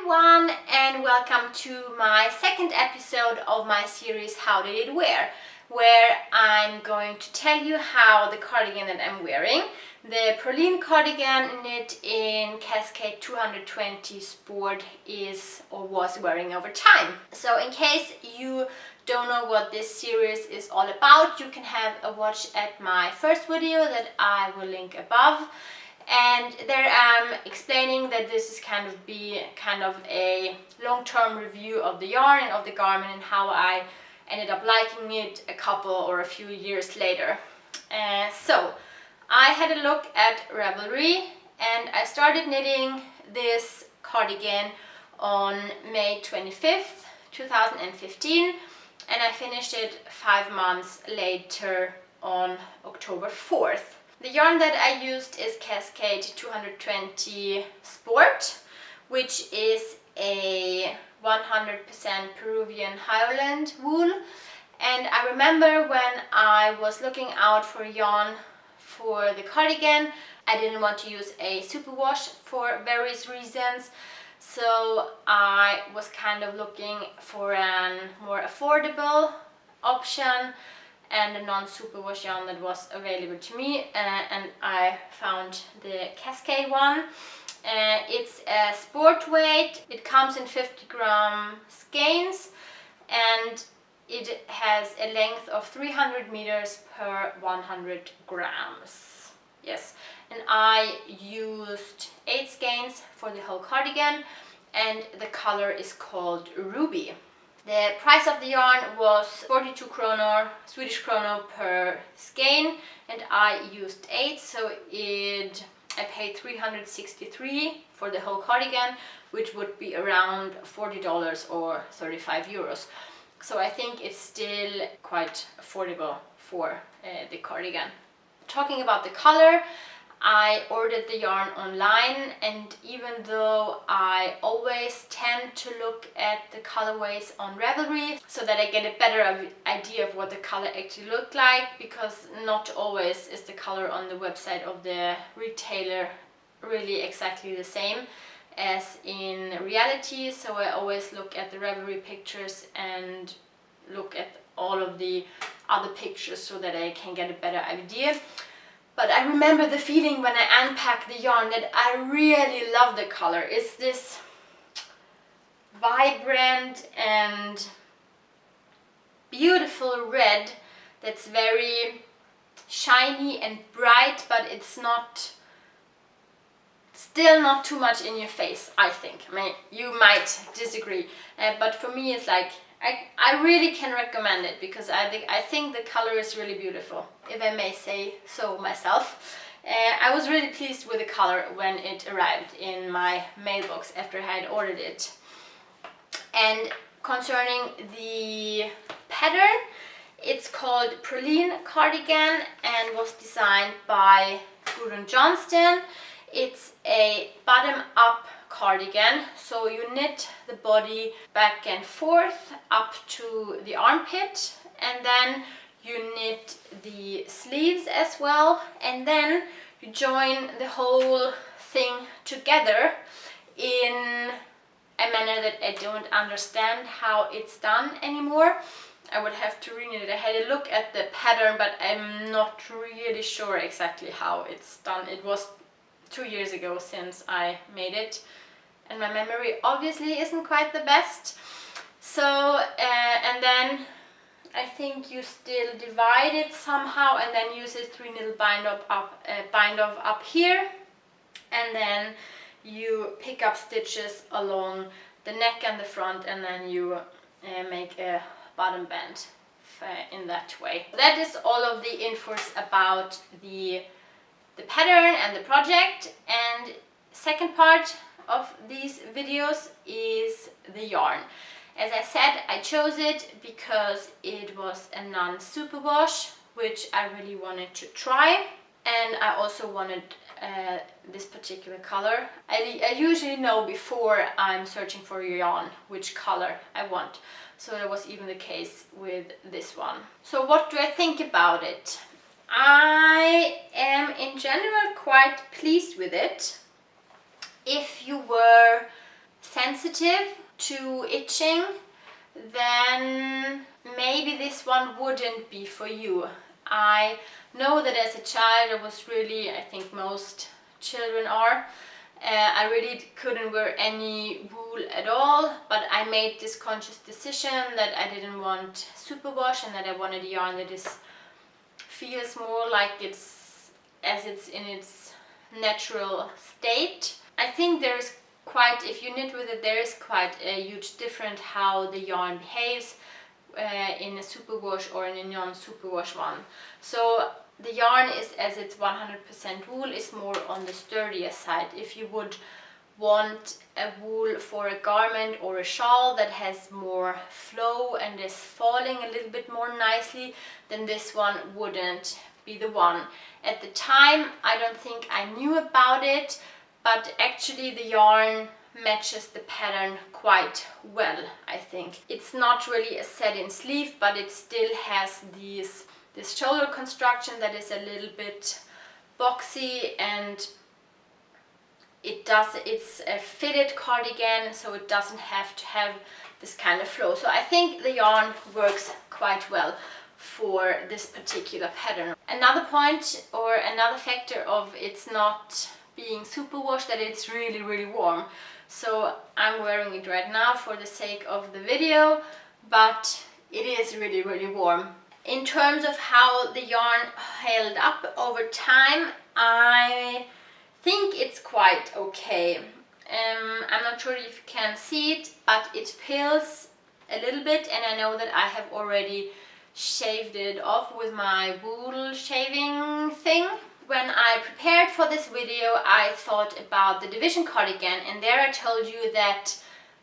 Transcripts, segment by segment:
everyone, and welcome to my second episode of my series How Did It Wear, where I'm going to tell you how the cardigan that I'm wearing, the Praline Cardigan knit in Cascade 220 Sport, is or was wearing over time. So in case you don't know what this series is all about, you can have a watch at my first video that I will link above. And there I'm explaining that this is kind of a long-term review of the yarn and of the garment and how I ended up liking it a couple or a few years later. So I had a look at Ravelry and I started knitting this cardigan on May 25th, 2015, and I finished it 5 months later on October 4th. The yarn that I used is Cascade 220 Sport, which is a 100% Peruvian Highland wool. And I remember when I was looking out for yarn for the cardigan, I didn't want to use a superwash for various reasons. So I was kind of looking for a more affordable option and a non-superwash yarn that was available to me, and I found the Cascade one. It's a sport weight, it comes in 50-gram skeins, and it has a length of 300 meters per 100 grams. Yes, and I used 8 skeins for the whole cardigan, and the color is called Ruby. The price of the yarn was 42 kronor, Swedish kronor per skein, and I used 8, so I paid 363 for the whole cardigan, which would be around $40 or 35 euros. So I think it's still quite affordable for the cardigan. Talking about the color, I ordered the yarn online, and even though I always tend to look at the colorways on Ravelry so that I get a better idea of what the color actually looked like, because not always is the color on the website of the retailer really exactly the same as in reality. So I always look at the Ravelry pictures and look at all of the other pictures so that I can get a better idea. But I remember the feeling when I unpacked the yarn that I really love the color. It's this vibrant and beautiful red that's very shiny and bright, but it's not, still not too much in your face, I think. I mean, you might disagree, but for me it's like, I really can recommend it because I think the color is really beautiful, if I may say so myself. I was really pleased with the color when it arrived in my mailbox after I had ordered it. And concerning the pattern, it's called Praline Cardigan and was designed by Gudrun Johnston. It's a bottom-up cardigan, so you knit the body back and forth up to the armpit, and then you knit the sleeves as well, and then you join the whole thing together in a manner that I don't understand how it's done anymore. I would have to reknit it. I had a look at the pattern, but I'm not really sure exactly how it's done. It was 2 years ago since I made it, and my memory obviously isn't quite the best. So and then I think you still divide it somehow and then use a 3-needle bind off up here, and then you pick up stitches along the neck and the front, and then you make a bottom band in that way. That is all of the infos about the pattern and the project. And second part of these videos is the yarn. As I said, I chose it because it was a non-superwash, which I really wanted to try, and I also wanted this particular color. I usually know before I'm searching for yarn which color I want, so that was even the case with this one. So what do I think about it? I am in general quite pleased with it. If you were sensitive to itching, then maybe this one wouldn't be for you. I know that as a child I was really, I think most children are, I really couldn't wear any wool at all, but I made this conscious decision that I didn't want superwash and that I wanted a yarn that feels more like it's in its natural state. I think there is quite, if you knit with it, there is quite a huge difference how the yarn behaves in a superwash or in a non-superwash one. So the yarn is, as it's 100% wool, is more on the sturdier side. If you would want a wool for a garment or a shawl that has more flow and is falling a little bit more nicely, then this one wouldn't be the one. At the time I don't think I knew about it, but actually the yarn matches the pattern quite well, I think. It's not really a set-in sleeve, but it still has this shoulder construction that is a little bit boxy, and it's a fitted cardigan, so it doesn't have to have this kind of flow. So I think the yarn works quite well for this particular pattern. Another point or another factor of it's not being superwash, that it's really, really warm. So I'm wearing it right now for the sake of the video, but it is really, really warm. In terms of how the yarn held up over time, I think it's quite okay. I'm not sure if you can see it, but it pills a little bit, and I know that I have already shaved it off with my wool shaving thing. When I prepared for this video, I thought about the division cardigan, and there I told you that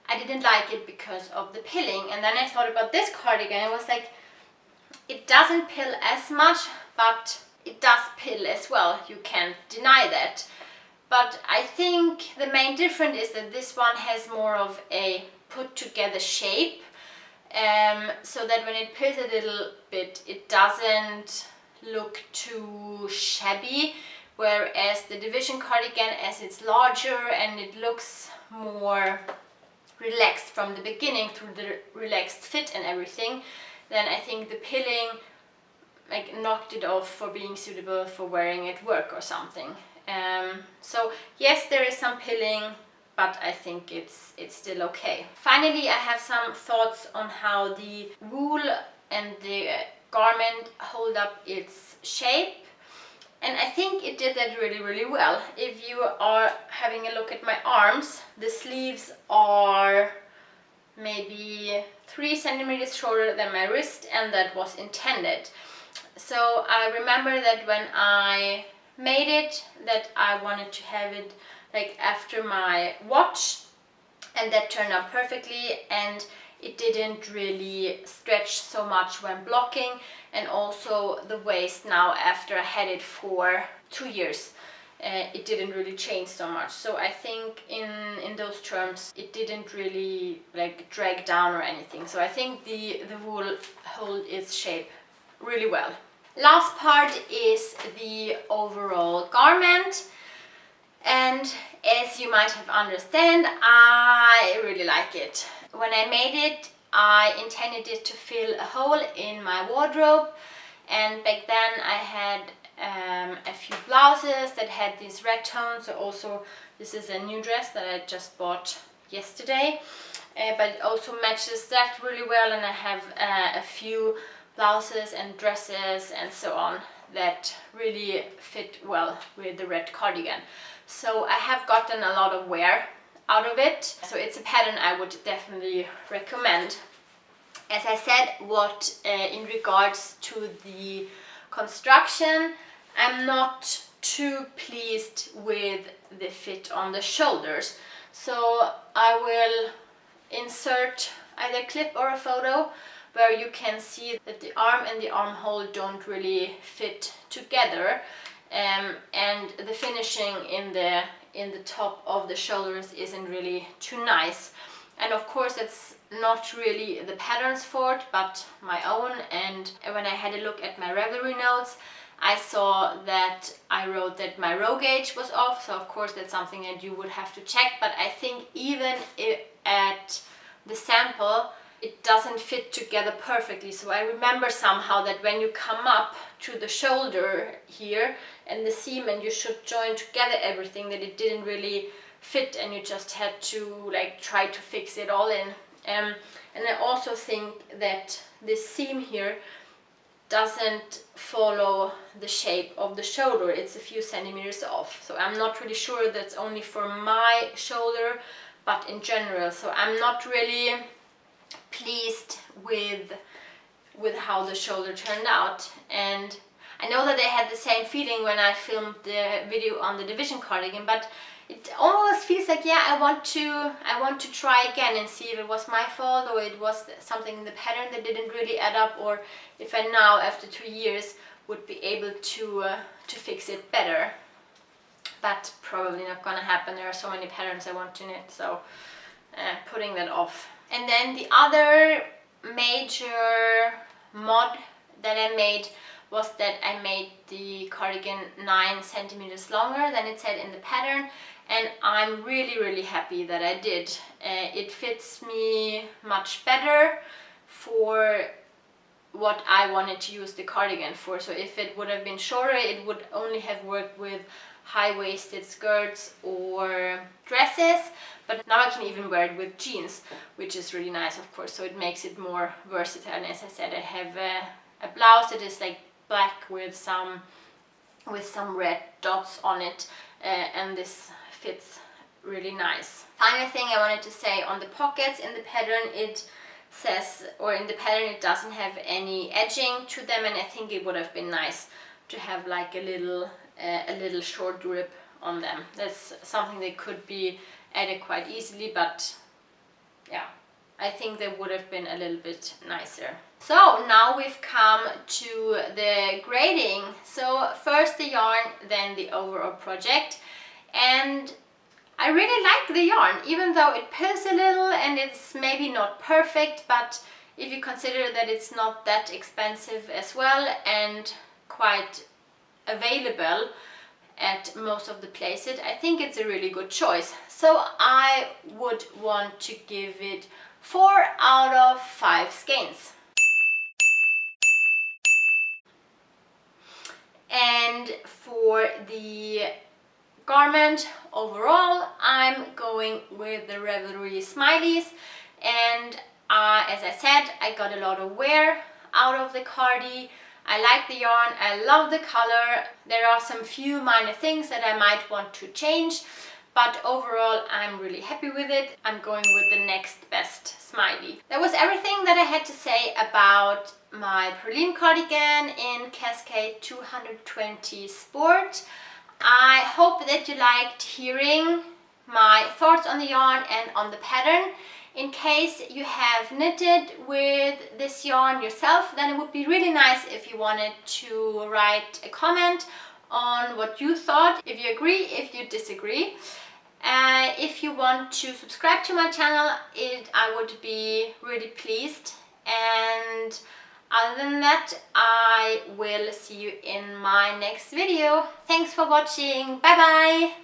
I didn't like it because of the pilling. And then I thought about this cardigan, and it was like, it doesn't pill as much, but it does pill as well. You can't deny that. But I think the main difference is that this one has more of a put together shape, so that when it pills a little bit, it doesn't look too shabby, whereas the division cardigan, as it's larger and it looks more relaxed from the beginning through the relaxed fit and everything, then I think the pilling like knocked it off for being suitable for wearing at work or something. So yes, there is some pilling, but I think it's still okay. Finally, I have some thoughts on how the wool and the garment hold up its shape, and I think it did that really, really well. If you are having a look at my arms, the sleeves are maybe 3 centimeters shorter than my wrist, and that was intended. So I remember that when I made it, that I wanted to have it like after my watch, and that turned out perfectly, and it didn't really stretch so much when blocking, and also the waist now, after I had it for 2 years, it didn't really change so much. So I think in those terms it didn't really like drag down or anything. So I think the wool holds its shape really well. Last part is the overall garment, and as you might have understand, I really like it. When I made it, I intended it to fill a hole in my wardrobe, and back then I had a few blouses that had these red tones. So also this is a new dress that I just bought yesterday, but it also matches that really well, and I have a few blouses and dresses and so on that really fit well with the red cardigan. So I have gotten a lot of wear out of it, so it's a pattern I would definitely recommend. As I said, in regards to the construction, I'm not too pleased with the fit on the shoulders, so I will insert either a clip or a photo where you can see that the arm and the armhole don't really fit together, and the finishing in the top of the shoulders isn't really too nice. And of course it's not really the pattern's fault, but my own. And when I had a look at my Ravelry notes, I saw that I wrote that my row gauge was off, so of course that's something that you would have to check, but I think even at the sample it doesn't fit together perfectly. So I remember somehow that when you come up to the shoulder here and the seam and you should join together everything, that it didn't really fit and you just had to like try to fix it all in. And I also think that this seam here doesn't follow the shape of the shoulder. It's a few centimeters off. So I'm not really sure that's only for my shoulder, but in general. So I'm not really pleased with how the shoulder turned out. And I know that I had the same feeling when I filmed the video on the Division cardigan, but it almost feels like, yeah, I want to try again and see if it was my fault or it was something in the pattern that didn't really add up, or if I now after 2 years would be able to fix it better. But probably not gonna happen. There are so many patterns I want to knit, so putting that off. And then the other major mod that I made was that I made the cardigan 9 centimeters longer than it said in the pattern, and I'm really happy that I did. It fits me much better for what I wanted to use the cardigan for. So if it would have been shorter, it would only have worked with high-waisted skirts or dresses, but now I can even wear it with jeans, which is really nice, of course, so it makes it more versatile. And as I said, I have a blouse that is like black with some red dots on it, and this fits really nice. Final thing I wanted to say on the pockets in the pattern, it says, or in the pattern it doesn't have any edging to them, and I think it would have been nice to have like a little short grip on them. That's something that could be added quite easily, but yeah, I think they would have been a little bit nicer. So now we've come to the grading. So first the yarn, then the overall project, and I really like the yarn, even though it pills a little and it's maybe not perfect, but if you consider that it's not that expensive as well and quite available at most of the places, I think it's a really good choice. So I would want to give it 4 out of 5 skeins. And for the garment overall, I'm going with the Revelry Smileys, and as I said, I got a lot of wear out of the cardi. I like the yarn, I love the color. There are some few minor things that I might want to change, but overall I'm really happy with it. I'm going with the next best smiley. That was everything that I had to say about my Praline cardigan in Cascade 220 Sport. I hope that you liked hearing my thoughts on the yarn and on the pattern. In case you have knitted with this yarn yourself, then it would be really nice if you wanted to write a comment on what you thought, if you agree, if you disagree. If you want to subscribe to my channel, I would be really pleased. And other than that, I will see you in my next video. Thanks for watching. Bye bye!